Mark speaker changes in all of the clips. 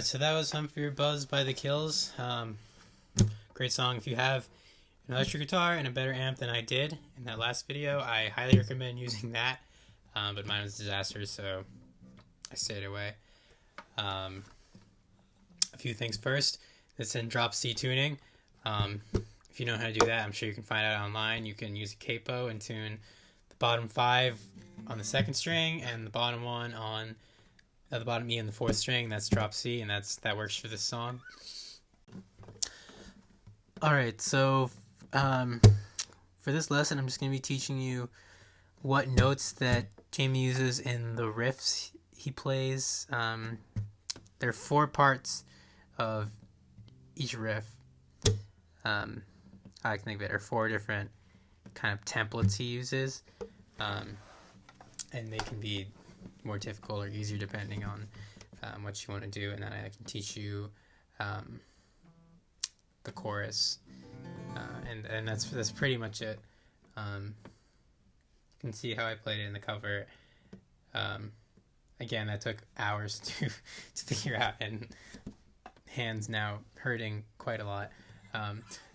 Speaker 1: Alright, so that was Humphrey Buzz by The Kills. Great song. If you have an electric guitar and a better amp than I did in that last video, I highly recommend using that. But mine was a disaster, so I stayed away. A few things first. It's in drop C tuning. If you know how to do that, I'm sure you can find out online. You can use a capo and tune the bottom 5 on the 2nd string and the bottom 1 on the bottom E on the 4th string. That's drop C, and that works for this song. Alright, so for this lesson, I'm just going to be teaching you what notes that Jamie uses in the riffs he plays. There are 4 parts of each riff. I can think of it, are 4 different kind of templates he uses, and they can be more difficult or easier depending on what you want to do, and then I can teach you the chorus, and that's pretty much it. You can see how I played it in the cover. Again, that took hours to figure out, and hands now hurting quite a lot.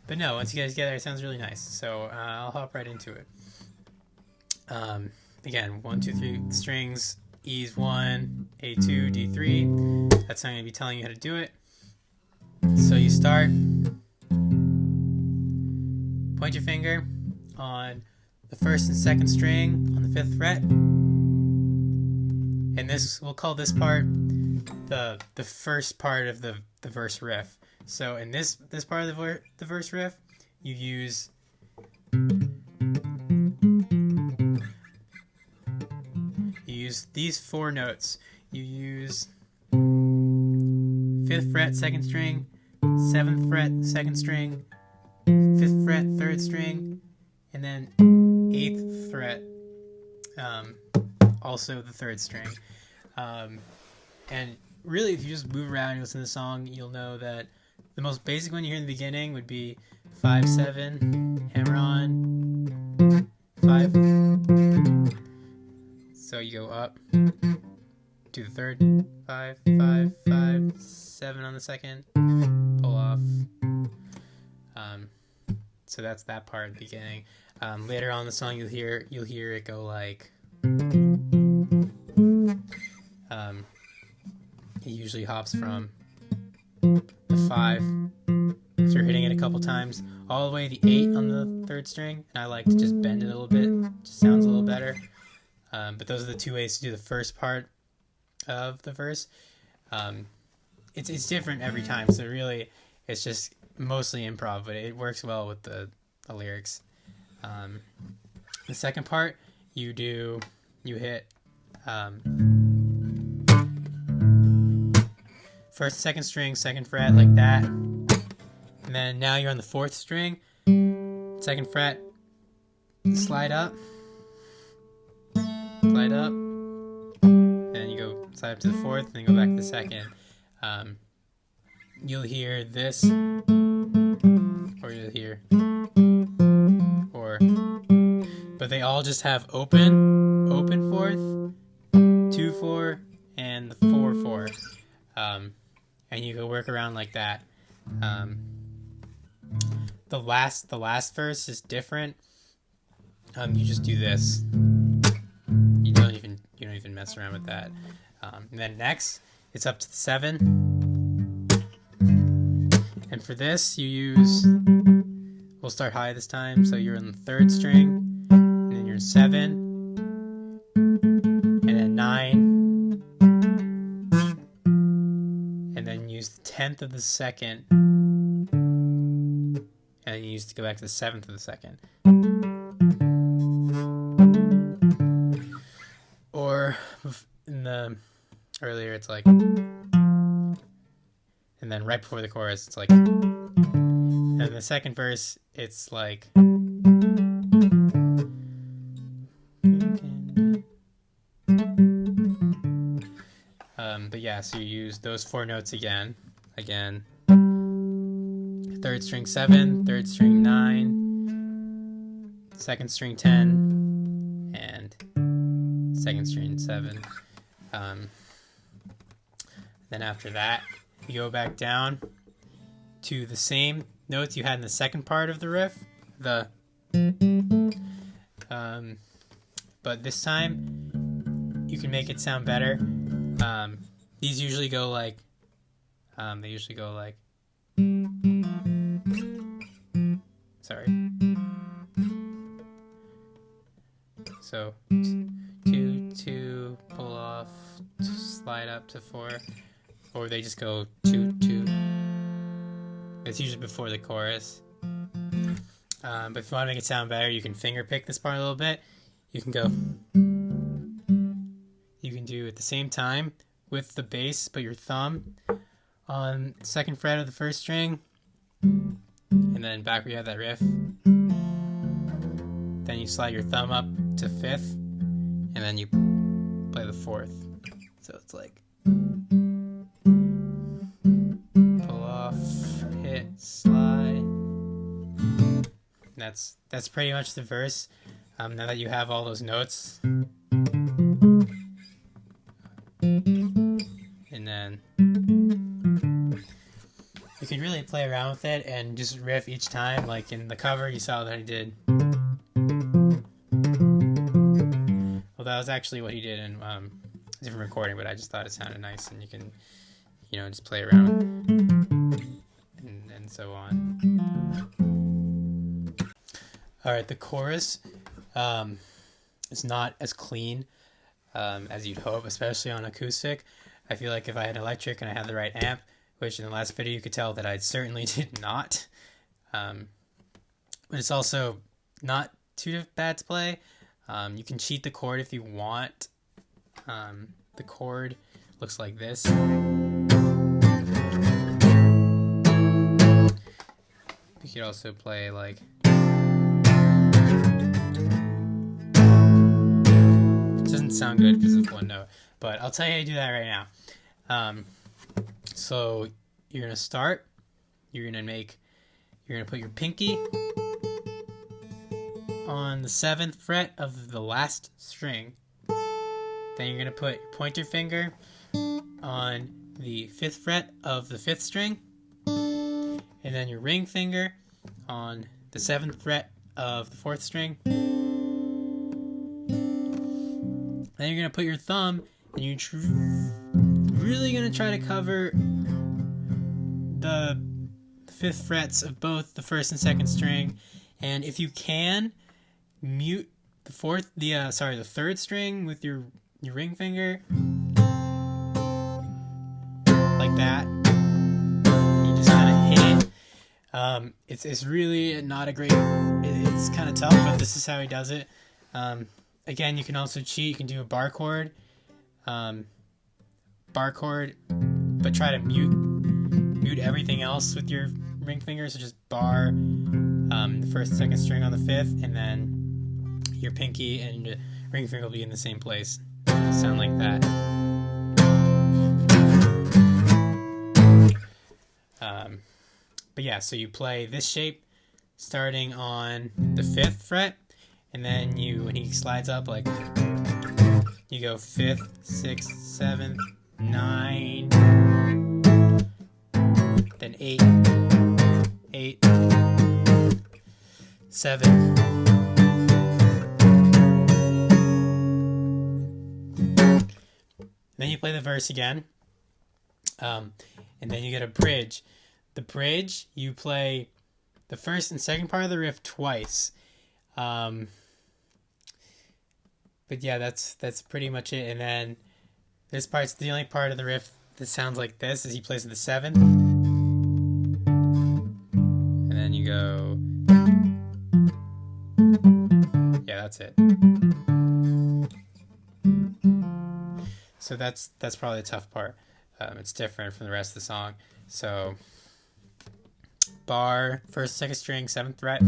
Speaker 1: But no, once you guys get there, it sounds really nice. So I'll hop right into it. Again, 1, 2, 3 strings, E's 1, A2, D3. That's how I'm going to be telling you how to do it. So you start, point your finger on the 1st and 2nd string on the 5th fret. And this, we'll call this part the first part of the verse riff. So in this part of the verse riff, you use these 4 notes. You use 5th fret 2nd string, 7th fret 2nd string, 5th fret 3rd string, and then 8th fret, also the 3rd string. And really, if you just move around and listen to the song, you'll know that the most basic one you hear in the beginning would be 5, 7, hammer on, 5. So you go up to the 3rd, 5, 5, 5, 7 on the 2nd, pull off. So that's that part at the beginning. Later on in the song, you'll hear it go like. It usually hops from the 5, after hitting it a couple times, all the way to the 8 on the 3rd string, and I like to just bend it a little bit, just sounds a little better. But those are the 2 ways to do the first part of the verse. It's different every time, so really it's just mostly improv, but it works well with the lyrics. The second part, you hit 1st, 2nd string, 2nd fret, like that. And then now you're on the 4th string, 2nd fret, slide up, and then you go slide up to the 4th, and then go back to the 2nd. You'll hear this, or you'll hear, but they all just have open 4th, 2/4, and the 4/4. And you can work around like that. The last verse is different. You just do this. You don't even mess around with that. And then next, it's up to the 7. And for this, we'll start high this time. So you're on the 3rd string, and then you're 7, and then 9. Use the 10th of the 2nd, and then you used to go back to the 7th of the 2nd. Or in the earlier, it's like, and then right before the chorus, it's like, and in the 2nd verse, it's like. But yeah, so you use those 4 notes again, 3rd string 7, 3rd string 9, 2nd string 10, and 2nd string 7. Then after that, you go back down to the same notes you had in the second part of the riff, but this time you can make it sound better. These usually go like, sorry. So 2 2 pull off, slide up to 4, or they just go 2 2. It's usually before the chorus. But if you want to make it sound better, you can finger pick this part a little bit. You can do at the same time with the bass, put your thumb on the 2nd fret of the 1st string, and then back where you have that riff. Then you slide your thumb up to 5th, and then you play the 4th. So it's like pull off, hit, slide. And that's pretty much the verse. Now that you have all those notes, and then you can really play around with it and just riff each time. Like in the cover, you saw that I did. Well, that was actually what he did in a different recording, but I just thought it sounded nice, and you can, just play around and so on. All right, the chorus is not as clean as you'd hope, especially on acoustic. I feel like if I had electric and I had the right amp, which in the last video you could tell that I certainly did not, but it's also not too bad to play. You can cheat the chord if you want. The chord looks like this. You could also play like... It doesn't sound good because of one note, but I'll tell you how to do that right now. So you're going to start, you're going to put your pinky on the 7th fret of the last string. Then you're going to put your pointer finger on the 5th fret of the 5th string. And then your ring finger on the 7th fret of the 4th string. Then you're going to put your thumb, and you're really going to try to cover the 5th frets of both the 1st and 2nd string. And if you can, mute the 3rd string with your ring finger, like that. You just kind of hit it. It's really not a great. It's kind of tough, but this is how he does it. Again, you can also cheat. You can do a bar chord, but try to mute everything else with your ring finger. So just bar the 1st, 2nd string on the 5th, and then your pinky and your ring finger will be in the same place. It'll sound like that. But yeah, so you play this shape starting on the 5th fret, and then when he slides up, like, you go 5th, 6th, 7th, 9, then 8, 7. Then you play the verse again, and then you get a bridge. The bridge, you play the 1st and 2nd part of the riff twice. But yeah, that's pretty much it. And then this part's the only part of the riff that sounds like this, is he plays the 7th. And then you go... Yeah, that's it. So that's probably the tough part. It's different from the rest of the song. So bar, 1st, 2nd string, 7th fret.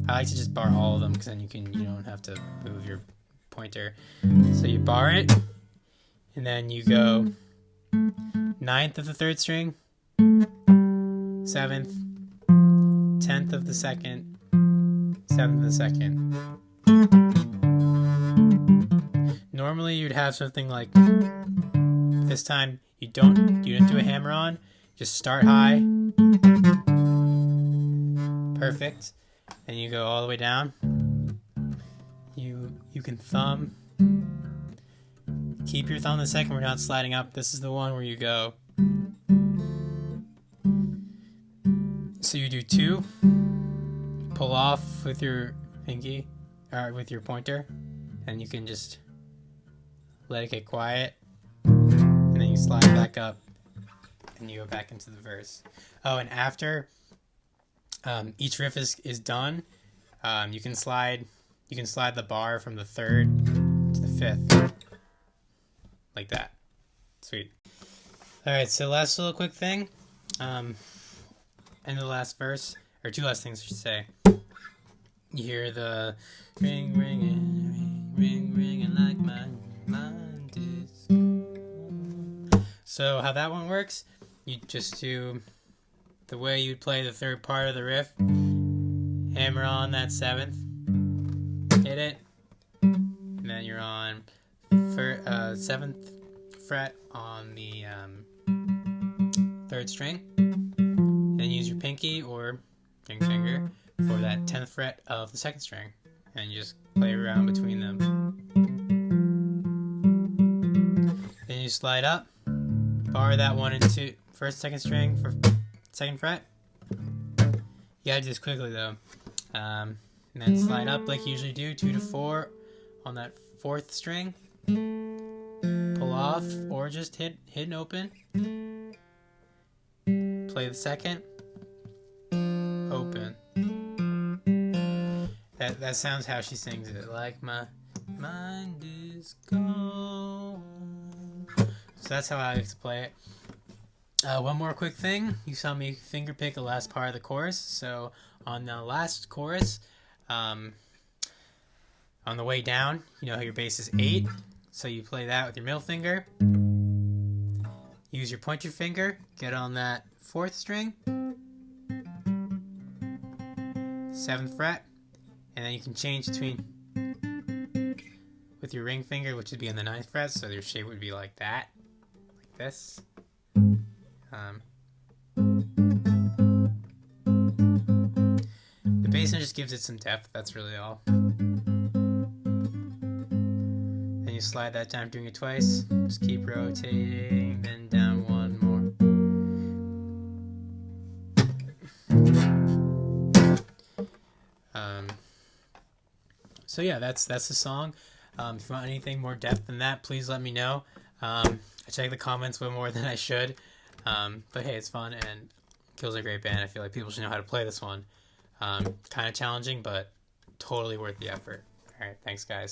Speaker 1: I like to just bar all of them because then you don't have to move your pointer. So you bar it, and then you go 9th of the 3rd string, 7th, 10th of the 2nd, 7th of the 2nd. Normally you'd have something like This time you don't do a hammer on. Just start high. Perfect. And you go all the way down. You can thumb. Keep your thumb the second we're not sliding up. This is the one where you go. So you do 2. Pull off with your pinky, or with your pointer, and you can just let it get quiet. And then you slide back up, and you go back into the verse. Oh, and after each riff is done, you can slide the bar from the 3rd to the 5th, like that. Sweet. All right, so last little quick thing. End of the last verse, or 2 last things I should say. You hear the ring, ringing, ring, ringing like my mind is. So how that one works, you just do the way you'd play the 3rd part of the riff. Hammer on that 7th, hit it, and then you're on 7th fret on the 3rd string. Then use your pinky or ring finger for that 10th fret of the 2nd string, and you just play around between them. Then you slide up, bar that 1 and 2, 1st, 2nd string for 2nd fret. You gotta do this quickly though. And then slide up like you usually do, 2 to 4 on that 4th string. Pull off, or just hit and open. Play the 2nd. Open. That sounds how she sings it. Like my mind is gone. So that's how I like to play it. One more quick thing. You saw me finger pick the last part of the chorus. So on the last chorus, on the way down, you know how your bass is 8. So you play that with your middle finger. Use your pointer finger. Get on that 4th string. 7th fret. And then you can change between with your ring finger, which would be on the 9th fret, so your shape would be like that, like this. The bass just gives it some depth, that's really all. Then you slide that down, doing it twice. Just keep rotating, then down 1 more. So yeah, that's the song. If you want anything more depth than that, please let me know. I check the comments way more than I should. But hey, it's fun, and Kill's a great band. I feel like people should know how to play this one. Kind of challenging, but totally worth the effort. Alright, thanks guys.